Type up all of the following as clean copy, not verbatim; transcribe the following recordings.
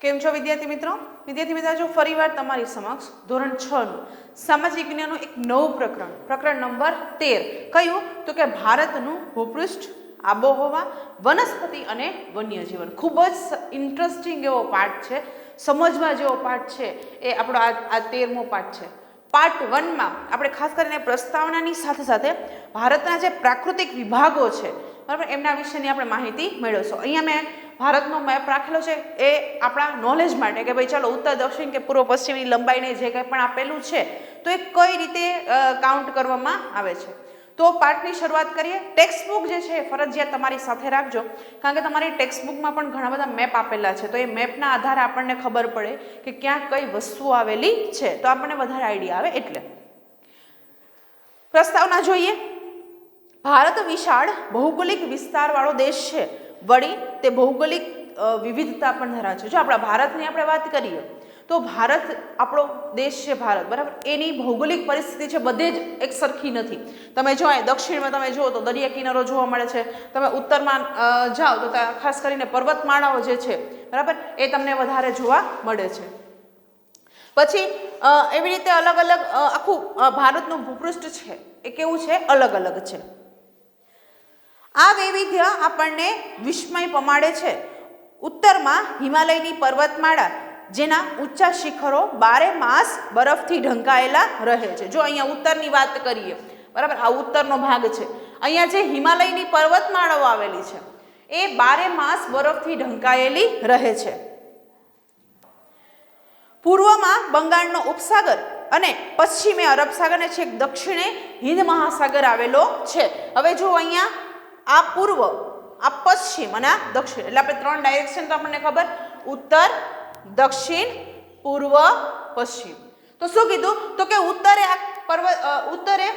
કેમ છો વિદ્યાર્થી મિત્રો? જો ફરીવાર તમારી સમક્ષ ધોરણ 6 નું સામાજિક વિજ્ઞાનનું એક નવું પ્રકરણ નંબર 13 કયું તો કે ભારતનું ભૂપૃષ્ઠ, આબોહવા, વનસ્પતિ અને વન્યજીવન. ખૂબ જ ઇન્ટરેસ્ટિંગ એવો પાઠ છે, સમજવા જેવો પાઠ છે. એ આપણો આ 13મો પાઠ છે. પાર્ટ 1 માં આપણે ખાસ કરીને પ્રસ્તાવનાની સાથે સાથે ભારતના જે પ્રાકૃતિક વિભાગો છે, બરાબર, એમના વિશેની આપણે માહિતી મેળવશું. અહીંયા મેં ભારતનો મેપ રાખેલો છે એ આપણા નોલેજ માટે કે ભાઈ ચાલો ઉત્તર, દક્ષિણ કે પૂર્વ, પશ્ચિમની લંબાઈને જે કંઈ પણ આપેલું છે તો એ કઈ રીતે કાઉન્ટ કરવામાં આવે છે. તો પાઠની શરૂઆત કરીએ. ટેક્સ્ટ બુક જે છે ફરજિયાત તમારી સાથે રાખજો, કારણ કે તમારી ટેક્સ્ટ બુકમાં પણ ઘણા બધા મેપ આપેલા છે. તો એ મેપના આધારે આપણને ખબર પડે કે ક્યાં કઈ વસ્તુ આવેલી છે, તો આપણને વધારે આઈડિયા આવે. એટલે પ્રસ્તાવના જોઈએ. ભારત વિશાળ ભૌગોલિક વિસ્તારવાળો દેશ છે, વળી તે ભૌગોલિક વિવિધતા પણ ધરાવે છે. જો આપણા ભારતની આપણે વાત કરીએ તો ભારત આપણો દેશ છે ભારત, બરાબર, એની ભૌગોલિક પરિસ્થિતિ છે બધે જ એક સરખી નથી. તમે જો દક્ષિણમાં તમે જુઓ તો દરિયા કિનારો જોવા મળે છે, તમે ઉત્તરમાં જાઓ તો ખાસ કરીને પર્વતમાળાઓ જે છે, બરાબર, એ તમને વધારે જોવા મળે છે. પછી એવી રીતે અલગ અલગ આખું ભારતનું ભૂપૃષ્ઠ છે એ કેવું છે, અલગ અલગ છે. આ વૈવિધ્ય આપણને વિસ્મય પમાડે છે. ઉત્તરમાં હિમાલયની પર્વતમાળા, જેના ઊંચા શિખરો 12 માસ બરફથી ઢંકાયેલા રહે છે. જો અહીંયા ઉત્તરની વાત કરીએ, બરાબર, આ ઉત્તરનો ભાગ છે. અહીંયા જે હિમાલયની પર્વતમાળાઓ આવેલી છે એ 12 માસ બરફથી ઢંકાયેલી રહે છે. પૂર્વમાં બંગાળનો ઉપસાગર અને પશ્ચિમે અરબ સાગર અને છેક દક્ષિણે હિન્દ મહાસાગર આવેલો છે. હવે જો અહીંયા આ પૂર્વ, આ પશ્ચિમ અને આ દક્ષિણ, એટલે આપણે 3 ડાયરેક્શન તો આપણને ખબર, ઉત્તર, દક્ષિણ, પૂર્વ, પશ્ચિમ. તો શું કીધું તો કે ઉત્તરે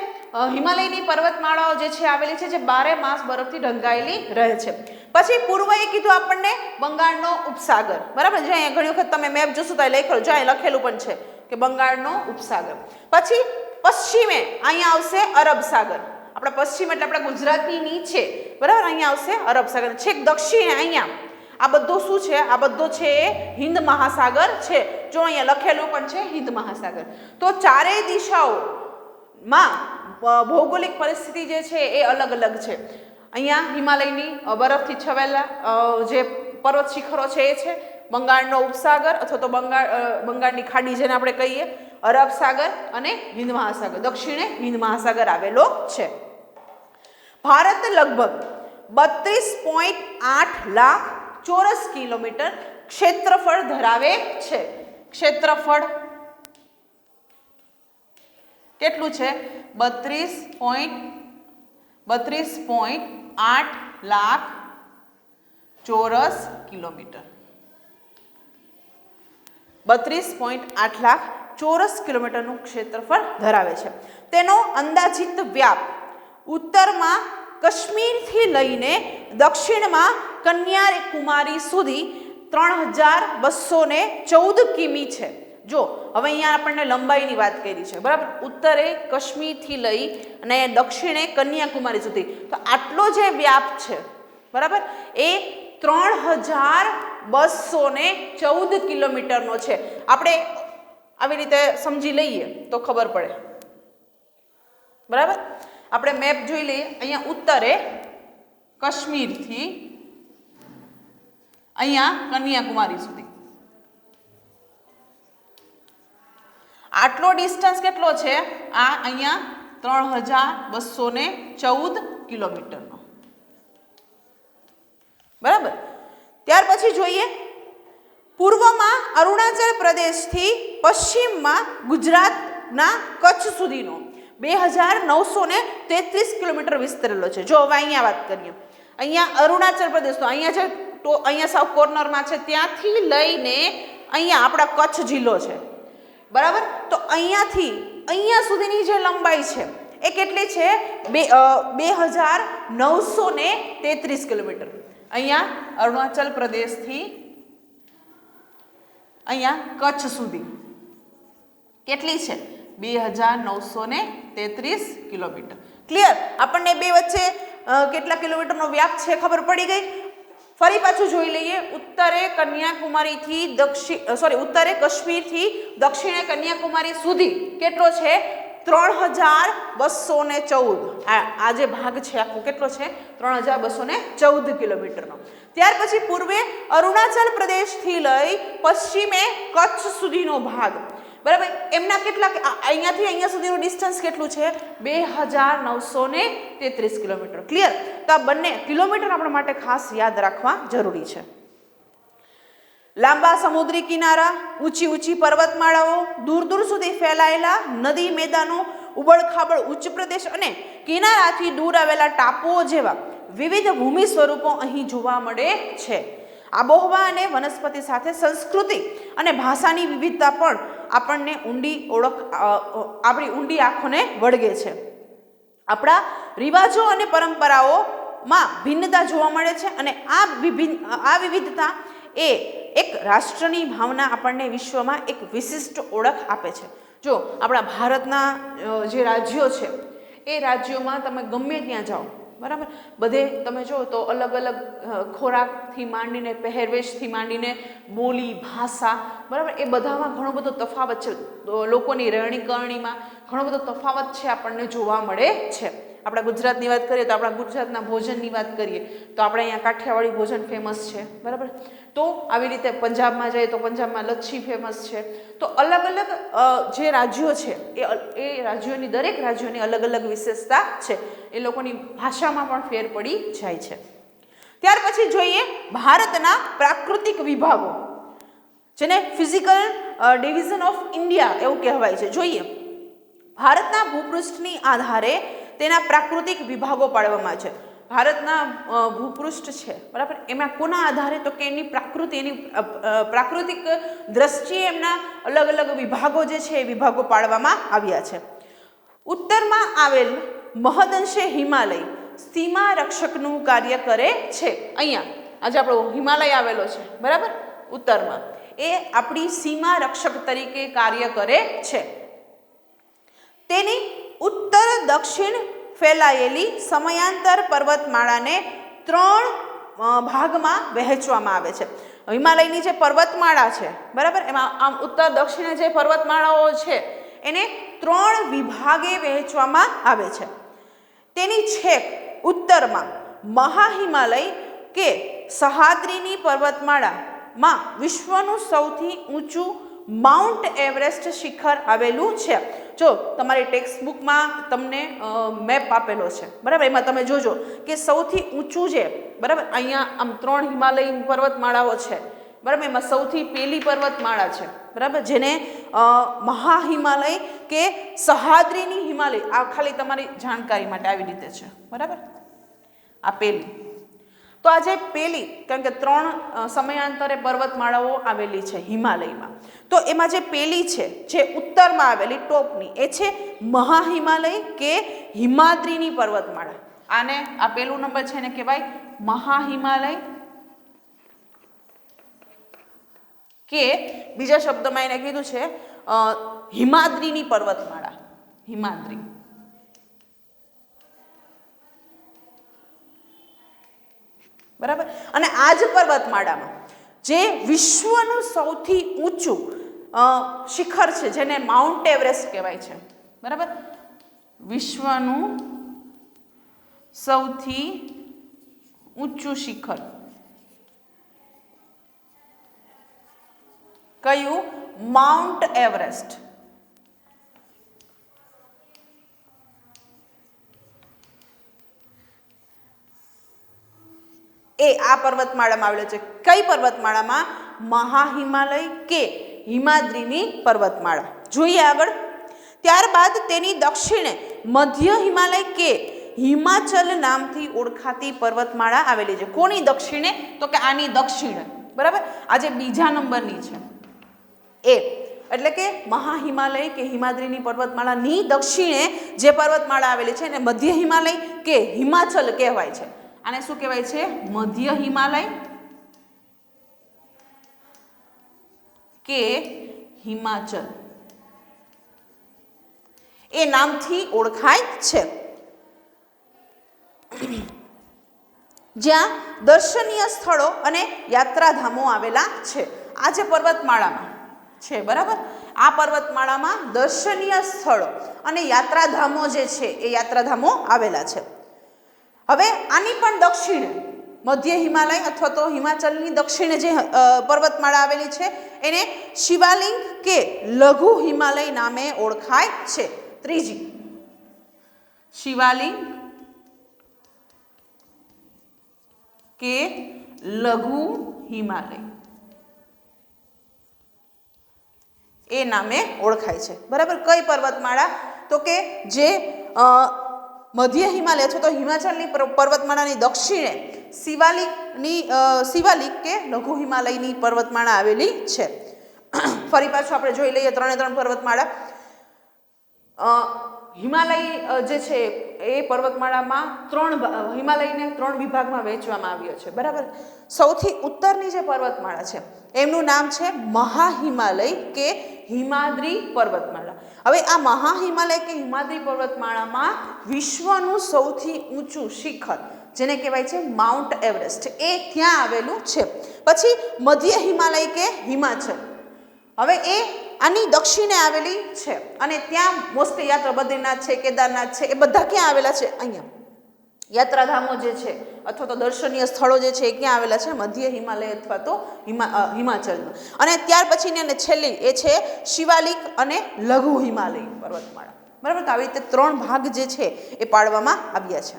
હિમાલયની પર્વતમાળાઓ જે છે આવેલી છે, જે 12 માસ બરફથી ઢંકાયેલી રહે છે. પછી પૂર્વએ કીધું આપણને બંગાળનો ઉપસાગર, બરાબર. જો અહીંયા ઘણી વખત તમે મેપ જોશો તો લખેલું, જો અહીં લખેલું પણ છે કે બંગાળનો ઉપસાગર. પછી પશ્ચિમે અહીંયા આવશે અરબ સાગર. આપણા પશ્ચિમ એટલે આપણા ગુજરાતની નીચે, બરાબર, અહીંયા આવશે અરબ સાગર. છેક દક્ષિણે અહીંયા આ બધું શું છે, આ બધો છે એ હિન્દ મહાસાગર છે. જો અહીંયા લખેલું પણ છે હિન્દ મહાસાગર. તો ચારેય દિશાઓમાં ભૌગોલિક પરિસ્થિતિ જે છે એ અલગ અલગ છે. અહીંયા હિમાલયની બરફથી છવાયેલા જે પર્વત શિખરો છે એ છે, બંગાળનો ઉપસાગર અથવા તો બંગાળની ખાડી જેને આપણે કહીએ, અરબ સાગર અને હિન્દ મહાસાગર. દક્ષિણે હિન્દ મહાસાગર આવેલો છે. ભારત લગભગ 32.8 લાખ ચોરસ કિલોમીટર ક્ષેત્રફળ ધરાવે છે. ક્ષેત્રફળ કેટલું છે? 32.8 લાખ ચોરસ કિલોમીટર. 32.8 લાખ ચોરસ કિલોમીટરનું ક્ષેત્રફળ ધરાવે છે. તેનો અંદાજિત વ્યાપ ઉત્તરમાં કાશ્મીરથી લઈને દક્ષિણમાં કન્યાકુમારી સુધી 3214 કિમી છે. જો હવે અહીંયા આપણને લંબાઈની વાત કરી છે, બરાબર, ઉત્તરે કાશ્મીરથી લઈ અને દક્ષિણે કન્યાકુમારી સુધી, તો આટલો જે વ્યાપ છે, બરાબર, એ 3214 કિલોમીટરનો છે. આપણે આવી રીતે સમજી લઈએ તો ખબર પડે, બરાબર. આપણે મેપ જોઈ લઈએ. અહીંયા ઉત્તરે કાશ્મીરથી અહીંયા કન્યાકુમારી સુધી આટલો ડિસ્ટન્સ કેટલો છે? આ અહીંયા 3214 કિલોમીટરનો, બરાબર. ત્યાર પછી જોઈએ, પૂર્વમાં અરુણાચલ પ્રદેશથી પશ્ચિમમાં ગુજરાતના કચ્છ સુધીનો 2933 કિલોમીટર વિસ્તરેલો છે. જો હવે અહીંયા વાત કરીએ, અહીંયા અરુણાચલ પ્રદેશ, તો અહીંયા છે, તો અહીંયા સાવ કોર્નરમાં છે, ત્યાંથી લઈને અહીંયા આપણા કચ્છ જિલ્લો છે, બરાબર. તો અહીંયાથી અહીંયા સુધીની જે લંબાઈ છે એ કેટલી છે? 2933 કિલોમીટર. અહીંયા અરુણાચલ પ્રદેશથી અહીંયા કચ્છ સુધી કેટલી છે? 2933 કિલોમીટર. ક્લિયર? આપણને બે વચ્ચે કેટલા કિલોમીટરનો વ્યાપ છે ખબર પડી ગઈ. ફરી પાછું જોઈ લઈએ, ઉત્તરે કન્યાકુમારીથી ઉત્તરે કાશ્મીરથી દક્ષિણે કન્યાકુમારી સુધી કેટલો છે? 3214. આ જે ભાગ છે આખો કેટલો છે? 3214 કિલોમીટરનો. ત્યાર પછી પૂર્વે અરુણાચલ પ્રદેશથી લઈ પશ્ચિમે કચ્છ સુધીનો ભાગ, બરાબર, એમના કેટલા અહીંયાથી અહીંયા સુધીનું ડિસ્ટન્સ કેટલું છે? 2933 કિલોમીટર. ક્લિયર? તો આ બંને કિલોમીટર આપણા માટે ખાસ યાદ રાખવા જરૂરી છે. લાંબા સમુદ્રી કિનારા, ઊંચી ઊંચી પર્વતમાળાઓ, દૂર દૂર સુધી ફેલાયેલા નદી મેદાનો, ઉબડખાબડ ઉચ્ચ પ્રદેશ અને કિનારાથી દૂર આવેલા ટાપુઓ જેવા વિવિધ ભૂમિ સ્વરૂપો અહીં જોવા મળે છે. આબોહવા અને વનસ્પતિ સાથે સંસ્કૃતિ અને ભાષાની વિવિધતા પણ આપણને આપણી ઊંડી આંખોને વળગે છે. આપણા રિવાજો અને પરંપરાઓમાં ભિન્નતા જોવા મળે છે અને આ વિવિધતા એ એક રાષ્ટ્રની ભાવના આપણને વિશ્વમાં એક વિશિષ્ટ ઓળખ આપે છે. જો આપણા ભારતના જે રાજ્યો છે એ રાજ્યોમાં તમે ગમે ત્યાં જાઓ, બરાબર, બધે તમે જો તો અલગ અલગ ખોરાકથી માંડીને પહેરવેશથી માંડીને બોલી ભાષા, બરાબર, એ બધામાં ઘણો બધો તફાવત છે. લોકોની રહેણીકરણીમાં ઘણો બધો તફાવત છે આપણને જોવા મળે છે. આપણા ગુજરાતની વાત કરીએ તો આપણા ગુજરાતના ભોજનની વાત કરીએ તો આપણે અહીંયા કાઠિયાવાડી ભોજન ફેમસ છે, બરાબર. તો આવી રીતે પંજાબમાં જઈએ તો પંજાબમાં લચ્છી ફેમસ છે. તો અલગ અલગ જે રાજ્યો છે એ રાજ્યોની દરેક રાજ્યોની અલગ અલગ વિશેષતા છે. એ લોકોની ભાષામાં પણ ફેર પડી જાય છે. ત્યાર પછી જોઈએ ભારતના પ્રાકૃતિક વિભાગો, જેને ફિઝિકલ ડિવિઝન ઓફ ઇન્ડિયા એવું કહેવાય છે. જોઈએ, ભારતના ભૂપૃષ્ઠની આધારે તેના પ્રાકૃતિક વિભાગો પાડવામાં છે. ભારતના ભૂપૃષ્ઠ છે, બરાબર, એમાં કોના આધારે? તો કે એની પ્રાકૃતિક દ્રષ્ટિએ એમના અલગ અલગ વિભાગો જે છે એ વિભાગો પાડવામાં આવ્યા છે. ઉત્તરમાં આવેલ મહદઅંશે હિમાલય સીમા રક્ષકનું કાર્ય કરે છે. અહીંયા આજે આપણો હિમાલય આવેલો છે, બરાબર, ઉત્તરમાં, એ આપણી સીમા રક્ષક તરીકે કાર્ય કરે છે. તેની ઉત્તર દક્ષિણ ફેલાયેલી સમયાંતર પર્વતમાળાને 3 ભાગમાં વહેંચવામાં આવે છે. હિમાલયની જે પર્વતમાળા છે, બરાબર, એમાં આમ ઉત્તર દક્ષિણે જે પર્વતમાળાઓ છે એને 3 વિભાગે વહેંચવામાં આવે છે. તેની છેક ઉત્તરમાં મહાહિમાલય કે સહ્યાદ્રીની પર્વતમાળામાં વિશ્વનું સૌથી ઊંચું માઉન્ટ એવરેસ્ટ શિખર આવેલું છે. જો તમારી ટેક્સ્ટબુકમાં તમને મેપ આપેલો છે, બરાબર, એમાં તમે જોજો કે સૌથી ઊંચું છે, બરાબર, અહીંયા આમ 3 હિમાલય પર્વતમાળાઓ છે, બરાબર, એમાં સૌથી પહેલી પર્વતમાળા છે, બરાબર, જેને મહાહિમાલય કે સહ્યાદ્રીની હિમાલય, આ ખાલી તમારી જાણકારી માટે આવી રીતે છે, બરાબર, આ પહેલી. તો આ જે પહેલી, કારણ કે 3 સમયાંતરે પર્વતમાળાઓ આવેલી છે હિમાલયમાં, તો એમાં જે પહેલી છે જે ઉત્તરમાં આવેલી ટોપની એ છે મહાહિમાલય કે હિમાદ્રીની પર્વતમાળા. આને આ પહેલું નંબર છે એને કહેવાય મહાહિમાલય કે બીજા શબ્દમાં એને કીધું છે હિમાદ્રીની પર્વતમાળા. હિમાદ્રી, બરાબર. અને આ જ પર્વતમાળામાં જે વિશ્વનું સૌથી ઊંચું શિખર છે જેને માઉન્ટ એવરેસ્ટ કહેવાય છે, બરાબર, વિશ્વનું સૌથી ઊંચું શિખર કયું? Mount Everest. એ આ પર્વતમાળામાં આવેલો છે. કઈ પર્વતમાળામાં? મહાહિમાલય કે હિમાદ્રીની પર્વતમાળા. જોઈએ આગળ. ત્યારબાદ તેની દક્ષિણે મધ્ય હિમાલય કે હિમાચલ નામથી ઓળખાતી પર્વતમાળા આવેલી છે. કોની દક્ષિણે? તો કે આની દક્ષિણે, બરાબર, આજે બીજા નંબરની છે એ, એટલે કે મહાહિમાલય કે હિમાદ્રીની પર્વતમાળાની દક્ષિણે જે પર્વતમાળા આવેલી છે એને મધ્ય હિમાલય કે હિમાચલ કહેવાય છે. આને શું કહેવાય છે? મધ્ય હિમાલય કે હિમાચલ એ નામથી ઓળખાય છે. જ્યાં દર્શનીય સ્થળો અને યાત્રાધામો આવેલા છે. આ જે પર્વતમાળામાં છે, બરાબર, આ પર્વતમાળામાં દર્શનીય સ્થળો અને યાત્રાધામો જે છે એ યાત્રાધામો આવેલા છે. હવે આની પણ દક્ષિણે મધ્ય હિમાલય અથવા તો હિમાચલની દક્ષિણે જે પર્વતમાળા આવેલી છે એને શિવાલિંગ કે લઘુ હિમાલય નામે ઓળખાય છે. ત્રીજી, શિવાલિંગ કે લઘુ હિમાલય એ નામે ઓળખાય છે. બરાબર, કઈ પર્વતમાળા? તો કે જે મધ્ય હિમાલય અથવા તો હિમાચલની પર્વતમાળાની દક્ષિણે શિવાલિક કે લઘુ હિમાલયની પર્વતમાળા આવેલી છે. ફરી પાછું આપણે જોઈ લઈએ ત્રણે ત્રણ પર્વતમાળા. હિમાલય જે છે એ પર્વતમાળામાં હિમાલયને ત્રણ વિભાગમાં વહેંચવામાં આવ્યો છે. બરાબર, સૌથી ઉત્તરની જે પર્વતમાળા છે એમનું નામ છે મહાહિમાલય કે હિમાદ્રી પર્વતમાળા. હવે આ મહાહિમાલય કે હિમાદ્રી પર્વતમાળામાં વિશ્વનું સૌથી ઊંચું શિખર જેને કહેવાય છે માઉન્ટ એવરેસ્ટ એ ત્યાં આવેલું છે. પછી મધ્ય હિમાલય કે હિમાચલ, હવે એ આની દક્ષિણે આવેલી છે અને ત્યાં મોસ્ટલી યાત્રા બદ્રીનાથ છે, કેદારનાથ છે, એ બધા ક્યાં આવેલા છે? અહીંયા યાત્રાધામો જે છે અથવા તો દર્શનીય સ્થળો જે છે એ ક્યાં આવેલા છે? મધ્ય હિમાલય અથવા તો હિમાચલમાં. અને ત્યાર પછીની અને છેલ્લી એ છે શિવાલિક અને લઘુ હિમાલય પર્વતમાળા. બરાબર, તો આવી રીતે ત્રણ ભાગ જે છે એ પાડવામાં આવ્યા છે.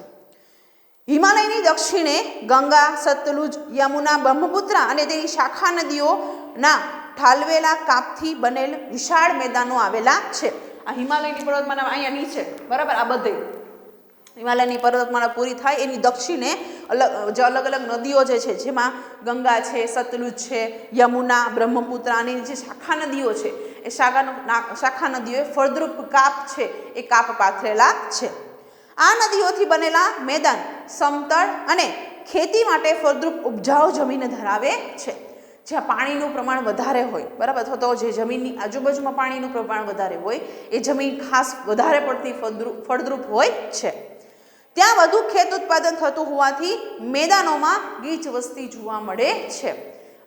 હિમાલયની દક્ષિણે ગંગા, સતલુજ, યમુના, બ્રહ્મપુત્રા અને તેની શાખા નદીઓના ઠાલવેલા કાપથી બનેલ વિશાળ મેદાનો આવેલા છે. આ હિમાલયની પર્વતમાળા અહીંયા નીચે, બરાબર, આ બધે હિમાલયની પર્વતમાળા પૂરી થાય એની દક્ષિણે અલગ અલગ નદીઓ જે છે જેમાં ગંગા છે, સતલુજ છે, યમુના, બ્રહ્મપુત્રા અને જે શાખા નદીઓ છે એ શાખા નદીઓએ ફળદ્રુપ કાપ છે એ કાપ પાથરેલા છે. આ નદીઓથી બનેલા મેદાન સમતળ અને ખેતી માટે ફળદ્રુપ ઉપજાઉ જમીન ધરાવે છે. જ્યાં પાણીનું પ્રમાણ વધારે હોય, બરાબર, અથવા તો જે જમીનની આજુબાજુમાં પાણીનું પ્રમાણ વધારે હોય એ જમીન ખાસ વધારે પડતી ફળદ્રુપ હોય છે. ત્યાં વધુ ખેત ઉત્પાદન થતું હોવાથી મેદાનોમાં ગીચ વસ્તી જોવા મળે છે.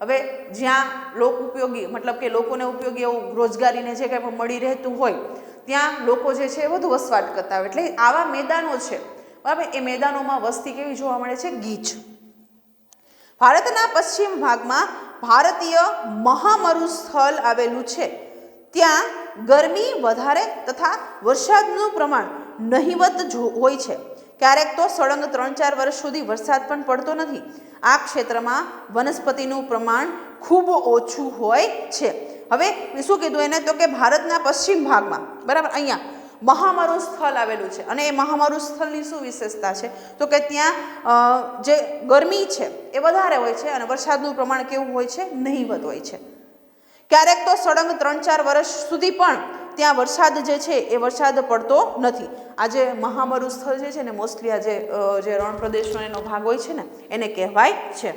હવે જ્યાં લોક ઉપયોગી મતલબ કે લોકોને ઉપયોગી એવું રોજગારીને જે કંઈ પણ મળી રહેતું હોય ત્યાં લોકો જે છે વધુ વસવાટ કરતા હોય, એટલે આવા મેદાનો છે, બરાબર, એ મેદાનોમાં વસ્તી કેવી જોવા મળે છે? ગીચ. ભારતના પશ્ચિમ ભાગમાં ભારતીય મહામરુસ્થળ આવેલું છે. ત્યાં ગરમી વધારે તથા વરસાદનું પ્રમાણ નહિવત હોય છે. ક્યારેક તો સળંગ 3-4 વર્ષ સુધી વરસાદ પણ પડતો નથી. આ ક્ષેત્રમાં વનસ્પતિનું પ્રમાણ ખૂબ ઓછું હોય છે. હવે શું કીધું એને? તો કે ભારતના પશ્ચિમ ભાગમાં, બરાબર, અહીંયા મહામરુસ્થળ આવેલું છે અને એ મહામરુસ્થળની શું વિશેષતા છે? તો કે ત્યાં જે ગરમી છે એ વધારે હોય છે અને વરસાદનું પ્રમાણ કેવું હોય છે? નહિવત હોય છે. ક્યારેક તો સળંગ 3-4 વર્ષ સુધી પણ ત્યાં વરસાદ જે છે એ વરસાદ પડતો નથી. આ જે મહામરુસ્થળ જે છે ને મોસ્ટલી આ જે રણ પ્રદેશનો એનો ભાગ હોય છે ને એને કહેવાય છે.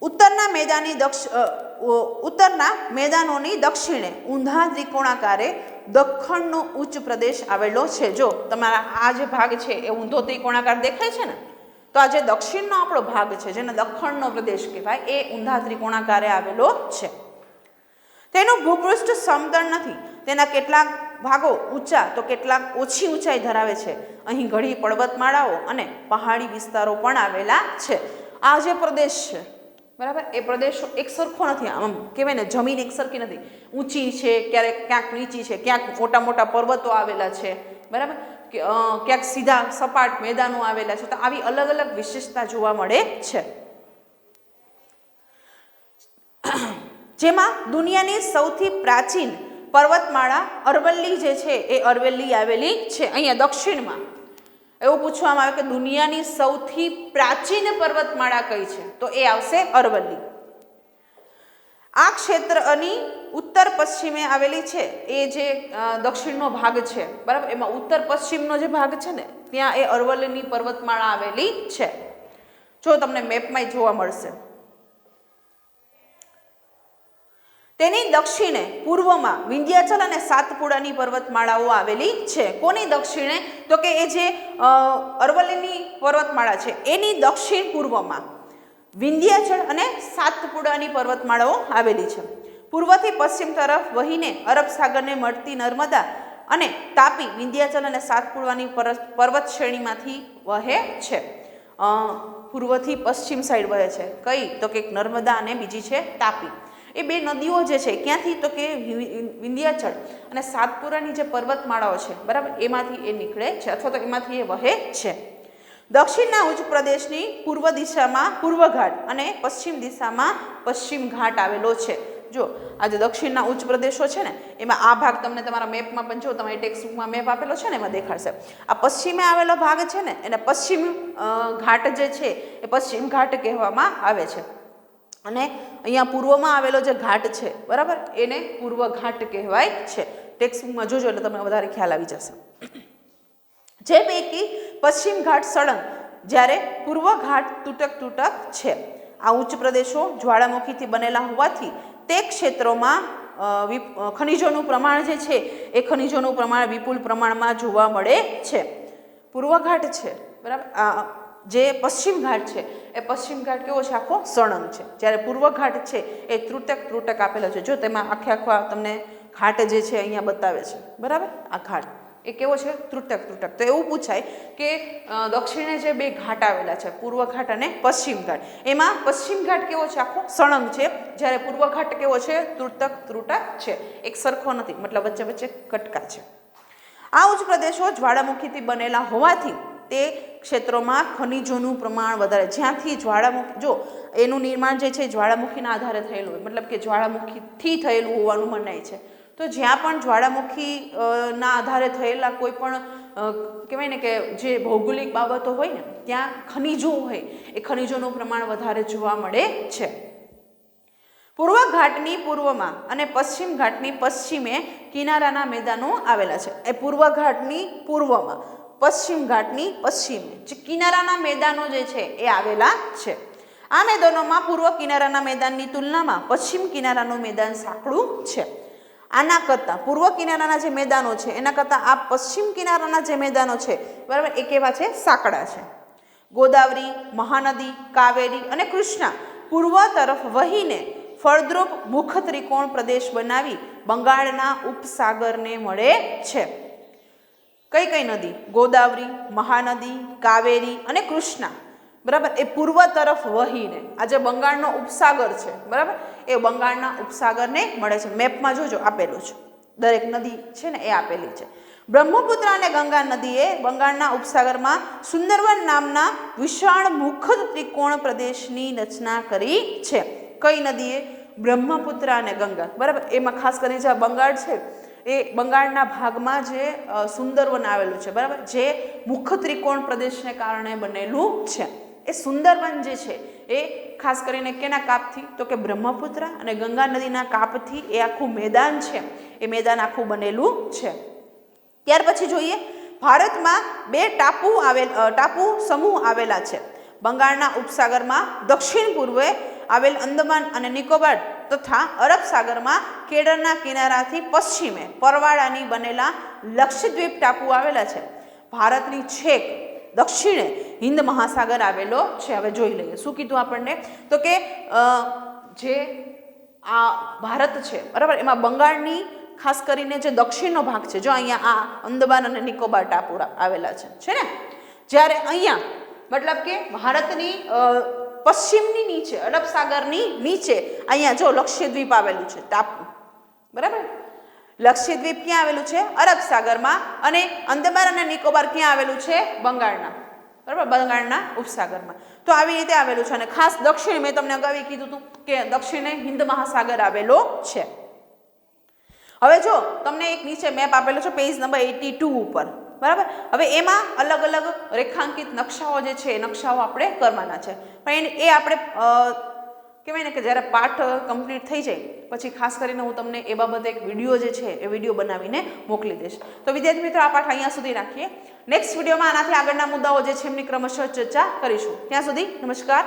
ઉત્તરના મેદાનોની દક્ષિણે ઊંધા ત્રિકોણાકારે દખ્ખણનો ઉચ્ચ પ્રદેશ આવેલો છે. જો તમારા આ જે ભાગ છે એ ઊંધો ત્રિકોણાકાર દેખાય છે ને, તો આ જે દક્ષિણનો આપણો ભાગ છે જેને દખ્ખણનો પ્રદેશ કહેવાય એ ઊંધા ત્રિકોણાકારે આવેલો છે. તેનું ભૂપૃષ્ઠ સમતળ નથી. તેના કેટલાક ભાગો ઊંચા તો કેટલાક ઓછી ઊંચાઈ ધરાવે છે. અહીં ઘણી પર્વતમાળાઓ અને પહાડી વિસ્તારો પણ આવેલા છે. આ જે પ્રદેશ છે, બરાબર, એ પ્રદેશ એક સરખો નથી. આમ કહેવાય ને જમીન એક સરખી નથી. ઊંચી છે, ક્યાંક નીચી છે, ક્યાંક મોટા મોટા પર્વતો આવેલા છે, બરાબર, ક્યાંક સીધા સપાટ મેદાનો આવેલા છે. તો આવી અલગ અલગ વિશેષતા જોવા મળે છે. જેમાં દુનિયાની સૌથી પ્રાચીન પર્વતમાળા અરવલ્લી જે છે એ અરવલ્લી આવેલી છે અહીંયા દક્ષિણમાં. એવું પૂછવામાં આવે કે દુનિયાની સૌથી પ્રાચીન પર્વતમાળા કઈ છે? તો એ આવશે અરવલ્લી. આ ક્ષેત્રની ઉત્તર પશ્ચિમે આવેલી છે એ જે દક્ષિણનો ભાગ છે, બરાબર, એમાં ઉત્તર પશ્ચિમનો જે ભાગ છે ને ત્યાં એ અરવલ્લીની પર્વતમાળા આવેલી છે. જો તમને મેપમાં જોવા મળશે. તેની દક્ષિણે પૂર્વમાં વિંધ્યાચલ અને સાતપુડાની પર્વતમાળાઓ આવેલી છે. કોની દક્ષિણે? તો કે એ જે અરવલ્લીની પર્વતમાળા છે એની દક્ષિણ પૂર્વમાં વિંધ્યાચલ અને સાતપુડાની પર્વતમાળાઓ આવેલી છે. પૂર્વથી પશ્ચિમ તરફ વહીને અરબ સાગરને મળતી નર્મદા અને તાપી વિંધ્યાચલ અને સાતપુડાની પર્વત શ્રેણીમાંથી વહે છે. પૂર્વથી પશ્ચિમ સાઈડ વહે છે. કઈ? તો કે નર્મદા અને બીજી છે તાપી. એ બે નદીઓ જે છે ક્યાંથી? તો કે વિંધ્યાચલ અને સાતપુરાની જે પર્વતમાળાઓ છે બરાબર એમાંથી એ નીકળે છે અથવા તો એમાંથી એ વહે છે. દક્ષિણના ઉચ્ચ પ્રદેશની પૂર્વ દિશામાં પૂર્વ ઘાટ અને પશ્ચિમ દિશામાં પશ્ચિમ ઘાટ આવેલો છે. જો આ જે દક્ષિણના ઉચ્ચ પ્રદેશો છે ને એમાં આ ભાગ તમને તમારા મેપમાં પણ જો તમારી ટેક્સ્ટબુકમાં મેપ આપેલો છે ને એમાં દેખાડશે. આ પશ્ચિમે આવેલો ભાગ છે ને એને પશ્ચિમ ઘાટ જે છે એ પશ્ચિમ ઘાટ કહેવામાં આવે છે. અને અહીંયા પૂર્વમાં આવેલો જે ઘાટ છે બરાબર એને પૂર્વ ઘાટ કહેવાય છે. ટેક્સ્ટબુકમાં જોજો એટલે તમને વધારે ખ્યાલ આવી જશે. જે પૈકી પશ્ચિમ ઘાટ સળંગ જ્યારે પૂર્વ ઘાટ તૂટક છે. આ ઉચ્ચ પ્રદેશો જ્વાળામુખીથી બનેલા હોવાથી તે ક્ષેત્રોમાં ખનિજોનું પ્રમાણ જે છે એ ખનિજોનું પ્રમાણ વિપુલ પ્રમાણમાં જોવા મળે છે. પૂર્વ ઘાટ છે બરાબર. જે પશ્ચિમ ઘાટ છે એ પશ્ચિમ ઘાટ કેવો છે? આખો સળંગ છે. જ્યારે પૂર્વ ઘાટ છે એ ત્રુટક આપેલો છે. જો તેમાં આખા તમને ઘાટ જે છે અહીંયા બતાવે છે બરાબર. આ ઘાટ એ કેવો છે? ત્રુટક. તો એવું પૂછાય કે દક્ષિણે જે બે ઘાટ આવેલા છે પૂર્વ ઘાટ અને પશ્ચિમ ઘાટ, એમાં પશ્ચિમ ઘાટ કેવો છે? આખો સળંગ છે. જ્યારે પૂર્વ ઘાટ કેવો છે? ત્રુટક છે. એક સરખો નથી, મતલબ વચ્ચે કટકા છે. આ ઉચ્ચ પ્રદેશો જ્વાળામુખીથી બનેલા હોવાથી તે ક્ષેત્રોમાં ખનિજોનું પ્રમાણ વધારે. જ્યાંથી જ્વાળામુખી જો એનું નિર્માણ જે છે જ્વાળામુખીના આધારે થયેલું હોય, મતલબ કે જ્વાળામુખીથી થયેલું હોવાનું મનાય છે. તો જ્યાં પણ જ્વાળામુખી ના આધારે થયેલા કોઈ પણ કહેવાય ને કે જે ભૌગોલિક બાબતો હોય ને ત્યાં ખનિજો હોય એ ખનિજોનું પ્રમાણ વધારે જોવા મળે છે. પૂર્વ ઘાટની પૂર્વમાં અને પશ્ચિમ ઘાટની પશ્ચિમે કિનારાના મેદાનો આવેલા છે. એ પૂર્વ ઘાટની પૂર્વમાં પશ્ચિમ ઘાટની પશ્ચિમે જે કિનારાના મેદાનો જે છે એ આવેલા છે. આ મેદાનોમાં પૂર્વ કિનારાના મેદાનની તુલનામાં પશ્ચિમ કિનારાનું મેદાન સાંકડું છે. આના કરતાં પૂર્વ કિનારાના જે મેદાનો છે એના કરતાં આ પશ્ચિમ કિનારાના જે મેદાનો છે બરાબર એ કેવા છે? સાંકડા છે. ગોદાવરી, મહાનદી, કાવેરી અને કૃષ્ણા પૂર્વ તરફ વહીને ફળદ્રુપ મુખ ત્રિકોણ પ્રદેશ બનાવી બંગાળના ઉપસાગરને મળે છે. કઈ નદી? ગોદાવરી, મહાનદી, કાવેરી અને કૃષ્ણા બરાબર એ પૂર્વ તરફ વહીને આ જે બંગાળનો ઉપસાગર છે બરાબર એ બંગાળના ઉપસાગરને મળે છે. મેપમાં જોજો આપેલું છે, દરેક નદી છે ને એ આપેલી છે. બ્રહ્મપુત્ર અને ગંગા નદીએ બંગાળના ઉપસાગરમાં સુંદરવન નામના વિશાળ મુખ ત્રિકોણ પ્રદેશની રચના કરી છે. કઈ નદીએ? બ્રહ્મપુત્ર અને ગંગા બરાબર. એમાં ખાસ કરીને જે બંગાળ છે એ બંગાળના ભાગમાં જે સુંદરવન આવેલું છે બરાબર, જે મુખ ત્રિકોણ પ્રદેશને કારણે બનેલું છે. એ સુંદરવન જે છે એ ખાસ કરીને કેના કાપથી? તો કે બ્રહ્મપુત્ર અને ગંગા નદીના કાપથી એ આખું મેદાન છે એ મેદાન આખું બનેલું છે. ત્યાર પછી જોઈએ ભારતમાં બે ટાપુ સમૂહ આવેલા છે. બંગાળના ઉપસાગરમાં દક્ષિણ પૂર્વે આવેલ અંદમાન અને નિકોબાર તથા અરબ સાગરમાં કેરળના કિનારાથી પશ્ચિમે પરવાળાની બનેલા લક્ષદ્વીપ ટાપુ આવેલા છે. ભારતની છેક દક્ષિણે હિન્દ મહાસાગર આવેલો છે. હવે જોઈ લઈએ શું કીધું આપણને. તો કે જે આ ભારત છે બરાબર એમાં બંગાળની ખાસ કરીને જે દક્ષિણનો ભાગ છે, જો અહીંયા આ અંદમાન અને નિકોબાર ટાપુ આવેલા છે ને, જ્યારે અહીંયા મતલબ કે ભારતની પશ્ચિમની નીચે અરબ સાગરની નીચે અહીંયા જો લક્ષદ્વીપ આવેલું છે ટાપુ બરાબર. લક્ષદ્વીપ ક્યાં આવેલું છે? અરબ સાગરમાં. અને અંદમાન અને નિકોબાર ક્યાં આવેલું છે? બંગાળના બરાબર, બંગાળના ઉપસાગરમાં. તો આવી રીતે આવેલું છે. અને ખાસ દક્ષિણ મેં તમને અગાઉ કીધું હતું કે દક્ષિણે હિન્દ મહાસાગર આવેલો છે. હવે જો તમને એક નીચે મેપ આપેલો છે પેજ નંબર 82 ઉપર બરાબર. હવે એમાં અલગ અલગ રેખાંકિત નકશાઓ જે છે એ નકશાઓ આપણે કરવાના છે. પણ એ આપણે કહેવાય ને કે જ્યારે પાઠ કમ્પ્લીટ થઈ જાય પછી ખાસ કરીને હું તમને એ બાબતે એક વિડીયો જે છે એ વિડીયો બનાવીને મોકલી દઈશ. તો વિદ્યાર્થી મિત્રો આ પાઠ અહીંયા સુધી રાખીએ. નેક્સ્ટ વિડીયોમાં આનાથી આગળના મુદ્દાઓ જે છે એમની ક્રમશઃ ચર્ચા કરીશું. ત્યાં સુધી નમસ્કાર.